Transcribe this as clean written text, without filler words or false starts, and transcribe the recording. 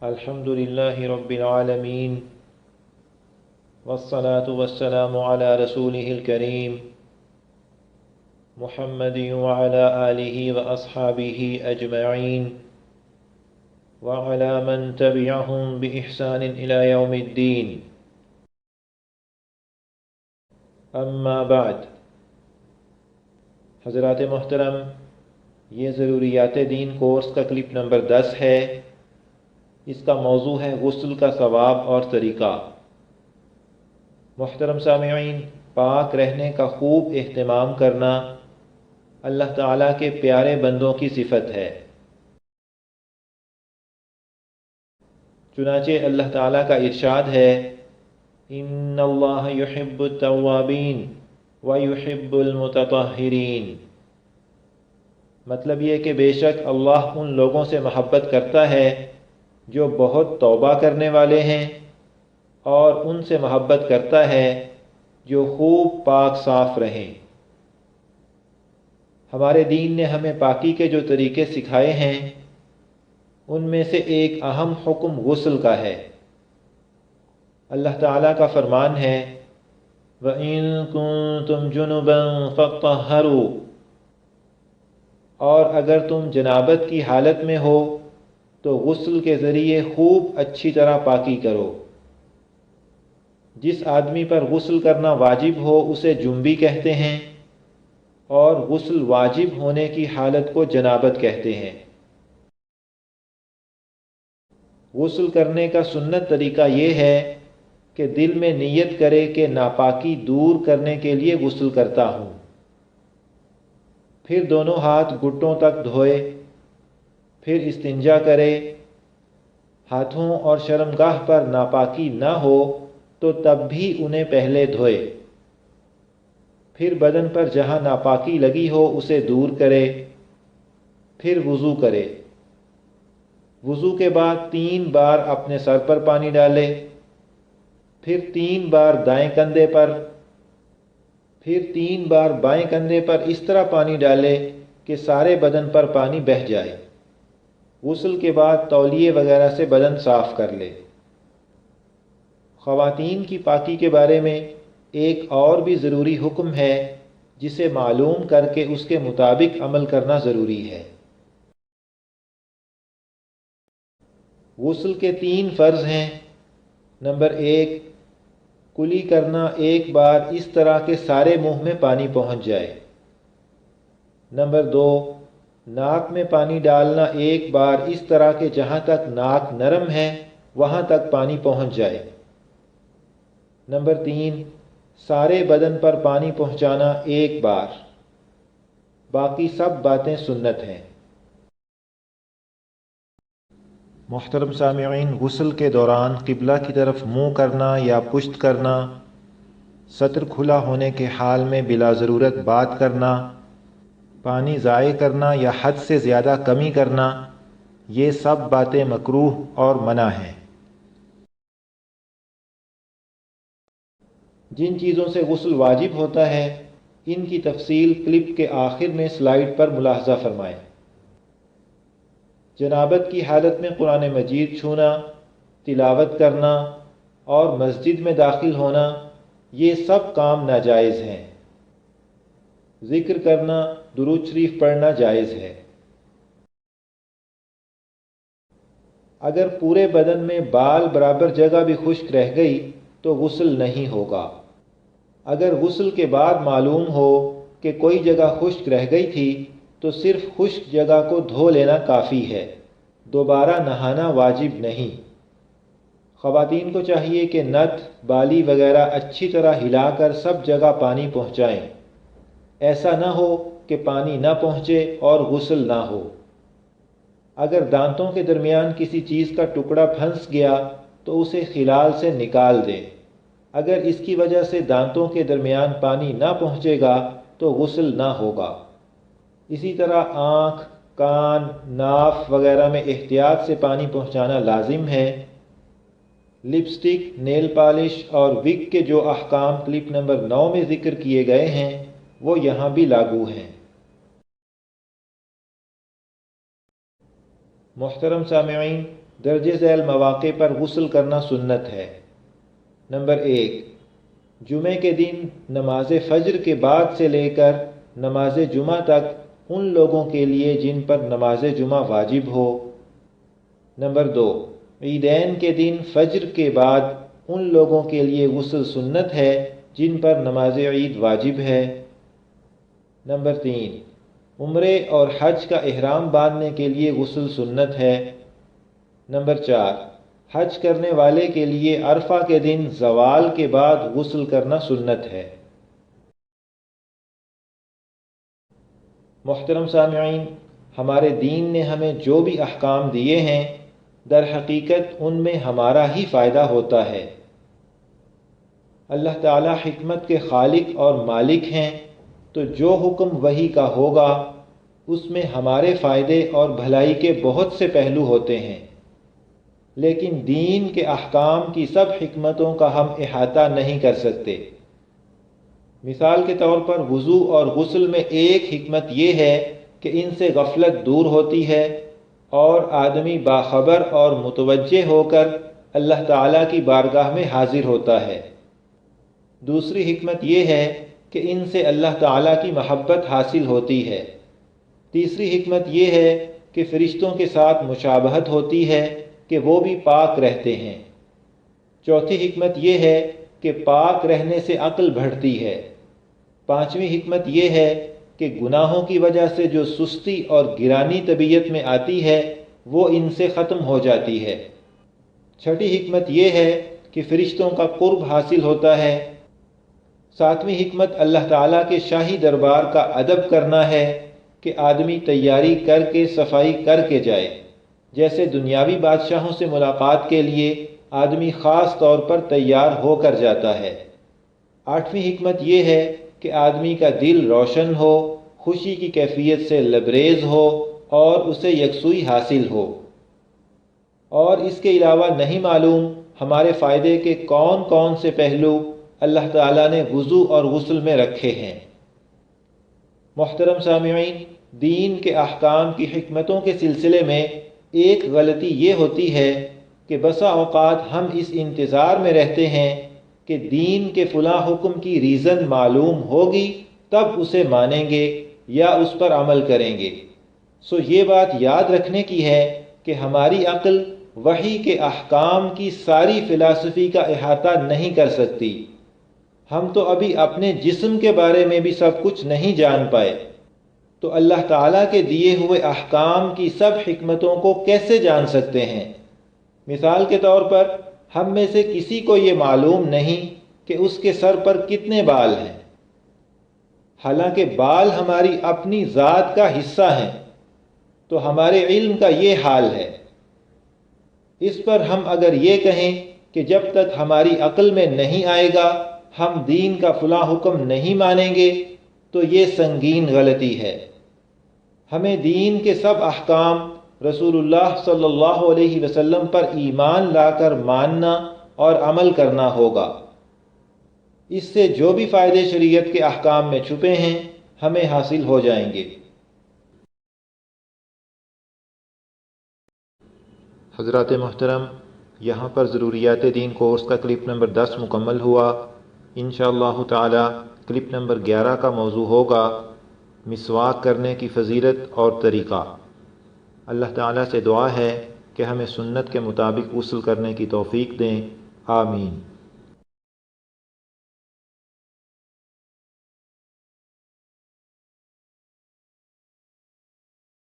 الحمد لله رب العالمين والصلاة والسلام على رسوله الكريم محمد وعلى آله وأصحابه أجمعين وعلى من تبعهم بإحسان إلى يوم الدين. اما بعد. حضرات محترم، یہ ضروریات دین کورس کا کلپ نمبر 10 ہے. اس کا موضوع ہے غسل کا ثواب اور طریقہ. محترم سامعین، پاک رہنے کا خوب اہتمام کرنا اللہ تعالیٰ کے پیارے بندوں کی صفت ہے. چنانچہ اللہ تعالیٰ کا ارشاد ہے، ان اللہ یحب التوابین ویحب المتطہرین. مطلب یہ کہ بے شک اللہ ان لوگوں سے محبت کرتا ہے جو بہت توبہ کرنے والے ہیں، اور ان سے محبت کرتا ہے جو خوب پاک صاف رہیں. ہمارے دین نے ہمیں پاکی کے جو طریقے سکھائے ہیں ان میں سے ایک اہم حکم غسل کا ہے. اللہ تعالیٰ کا فرمان ہے، وَإِن كُنتُمْ جُنُبًا فَاطَّهَّرُوا. اور اگر تم جنابت کی حالت میں ہو تو غسل کے ذریعے خوب اچھی طرح پاکی کرو. جس آدمی پر غسل کرنا واجب ہو اسے جنبی کہتے ہیں، اور غسل واجب ہونے کی حالت کو جنابت کہتے ہیں. غسل کرنے کا سنت طریقہ یہ ہے کہ دل میں نیت کرے کہ ناپاکی دور کرنے کے لیے غسل کرتا ہوں. پھر دونوں ہاتھ گھٹنوں تک دھوئے، پھر استنجا کرے. ہاتھوں اور شرمگاہ پر ناپاکی نہ ہو تو تب بھی انہیں پہلے دھوئے. پھر بدن پر جہاں ناپاکی لگی ہو اسے دور کرے. پھر وضو کرے. وضو کے بعد 3 بار اپنے سر پر پانی ڈالے، پھر 3 بار دائیں کندھے پر، پھر 3 بار بائیں کندھے پر. اس طرح پانی ڈالے کہ سارے بدن پر پانی بہہ جائے. غسل کے بعد تولیے وغیرہ سے بدن صاف کر لے. خواتین کی پاکی کے بارے میں ایک اور بھی ضروری حکم ہے جسے معلوم کر کے اس کے مطابق عمل کرنا ضروری ہے. غسل کے 3 فرض ہیں. نمبر 1، کلی کرنا 1 بار اس طرح کہ سارے منہ میں پانی پہنچ جائے. نمبر 2، ناک میں پانی ڈالنا 1 بار اس طرح کہ جہاں تک ناک نرم ہے وہاں تک پانی پہنچ جائے. نمبر 3، سارے بدن پر پانی پہنچانا 1 بار. باقی سب باتیں سنت ہیں. محترم سامعین، غسل کے دوران قبلہ کی طرف منہ کرنا یا پشت کرنا، سطر کھلا ہونے کے حال میں بلا ضرورت بات کرنا، پانی ضائع کرنا یا حد سے زیادہ کمی کرنا، یہ سب باتیں مکروہ اور منع ہیں. جن چیزوں سے غسل واجب ہوتا ہے ان کی تفصیل کلپ کے آخر میں سلائیڈ پر ملاحظہ فرمائیں. جنابت کی حالت میں قرآن مجید چھونا، تلاوت کرنا اور مسجد میں داخل ہونا، یہ سب کام ناجائز ہیں. ذکر کرنا، درود شریف پڑھنا جائز ہے. اگر پورے بدن میں بال برابر جگہ بھی خشک رہ گئی تو غسل نہیں ہوگا. اگر غسل کے بعد معلوم ہو کہ کوئی جگہ خشک رہ گئی تھی تو صرف خشک جگہ کو دھو لینا کافی ہے. دوبارہ نہانا واجب نہیں. خواتین کو چاہیے کہ نتھ، بالی وغیرہ اچھی طرح ہلا کر سب جگہ پانی پہنچائیں. ایسا نہ ہو کہ پانی نہ پہنچے اور غسل نہ ہو. اگر دانتوں کے درمیان کسی چیز کا ٹکڑا پھنس گیا تو اسے خلال سے نکال دیں. اگر اس کی وجہ سے دانتوں کے درمیان پانی نہ پہنچے گا تو غسل نہ ہوگا. اسی طرح آنکھ، کان، ناف وغیرہ میں احتیاط سے پانی پہنچانا لازم ہے. لپسٹک، نیل پالش اور وگ کے جو احکام کلپ نمبر 9 میں ذکر کیے گئے ہیں وہ یہاں بھی لاگو ہیں. محترم سامعین، درج ذیل مواقع پر غسل کرنا سنت ہے۔ نمبر 1، جمعے کے دن نماز فجر کے بعد سے لے کر نماز جمعہ تک ان لوگوں کے لیے جن پر نماز جمعہ واجب ہو۔ نمبر 2، عیدین کے دن فجر کے بعد ان لوگوں کے لیے غسل سنت ہے جن پر نماز عید واجب ہے۔ نمبر 3، عمرے اور حج کا احرام باندھنے کے لیے غسل سنت ہے۔ نمبر 4، حج کرنے والے کے لیے عرفہ کے دن زوال کے بعد غسل کرنا سنت ہے۔ محترم سامعین، ہمارے دین نے ہمیں جو بھی احکام دیے ہیں در حقیقت ان میں ہمارا ہی فائدہ ہوتا ہے۔ اللہ تعالی حکمت کے خالق اور مالک ہیں، تو جو حکم وہی کا ہوگا اس میں ہمارے فائدے اور بھلائی کے بہت سے پہلو ہوتے ہیں، لیکن دین کے احکام کی سب حکمتوں کا ہم احاطہ نہیں کر سکتے۔ مثال کے طور پر وضو اور غسل میں ایک حکمت یہ ہے کہ ان سے غفلت دور ہوتی ہے اور آدمی باخبر اور متوجہ ہو کر اللہ تعالیٰ کی بارگاہ میں حاضر ہوتا ہے۔ دوسری حکمت یہ ہے کہ ان سے اللہ تعالیٰ کی محبت حاصل ہوتی ہے۔ تیسری حکمت یہ ہے کہ فرشتوں کے ساتھ مشابہت ہوتی ہے کہ وہ بھی پاک رہتے ہیں۔ چوتھی حکمت یہ ہے کہ پاک رہنے سے عقل بڑھتی ہے۔ پانچویں حکمت یہ ہے کہ گناہوں کی وجہ سے جو سستی اور گرانی طبیعت میں آتی ہے وہ ان سے ختم ہو جاتی ہے۔ چھٹی حکمت یہ ہے کہ فرشتوں کا قرب حاصل ہوتا ہے۔ ساتویں حکمت اللہ تعالیٰ کے شاہی دربار کا ادب کرنا ہے کہ آدمی تیاری کر کے صفائی کر کے جائے، جیسے دنیاوی بادشاہوں سے ملاقات کے لیے آدمی خاص طور پر تیار ہو کر جاتا ہے۔ آٹھویں حکمت یہ ہے کہ آدمی کا دل روشن ہو، خوشی کی کیفیت سے لبریز ہو اور اسے یکسوئی حاصل ہو۔ اور اس کے علاوہ نہیں معلوم ہمارے فائدے کے کون کون سے پہلو اللہ تعالیٰ نے وضو اور غسل میں رکھے ہیں۔ محترم سامعین، دین کے احکام کی حکمتوں کے سلسلے میں ایک غلطی یہ ہوتی ہے کہ بسا اوقات ہم اس انتظار میں رہتے ہیں کہ دین کے فلاں حکم کی ریزن معلوم ہوگی تب اسے مانیں گے یا اس پر عمل کریں گے۔ سو یہ بات یاد رکھنے کی ہے کہ ہماری عقل وحی کے احکام کی ساری فلسفی کا احاطہ نہیں کر سکتی۔ ہم تو ابھی اپنے جسم کے بارے میں بھی سب کچھ نہیں جان پائے، تو اللہ تعالیٰ کے دیے ہوئے احکام کی سب حکمتوں کو کیسے جان سکتے ہیں؟ مثال کے طور پر ہم میں سے کسی کو یہ معلوم نہیں کہ اس کے سر پر کتنے بال ہیں، حالانکہ بال ہماری اپنی ذات کا حصہ ہیں، تو ہمارے علم کا یہ حال ہے۔ اس پر ہم اگر یہ کہیں کہ جب تک ہماری عقل میں نہیں آئے گا ہم دین کا فلاں حکم نہیں مانیں گے، تو یہ سنگین غلطی ہے۔ ہمیں دین کے سب احکام رسول اللہ صلی اللہ علیہ وسلم پر ایمان لا کر ماننا اور عمل کرنا ہوگا۔ اس سے جو بھی فائدے شریعت کے احکام میں چھپے ہیں ہمیں حاصل ہو جائیں گے۔ حضرات محترم، یہاں پر ضروریات دین کورس کا کلپ نمبر 10 مکمل ہوا۔ انشاءاللہ تعالی کلپ نمبر 11 کا موضوع ہوگا مسواک کرنے کی فضیلت اور طریقہ۔ اللہ تعالیٰ سے دعا ہے کہ ہمیں سنت کے مطابق غسل کرنے کی توفیق دیں، آمین۔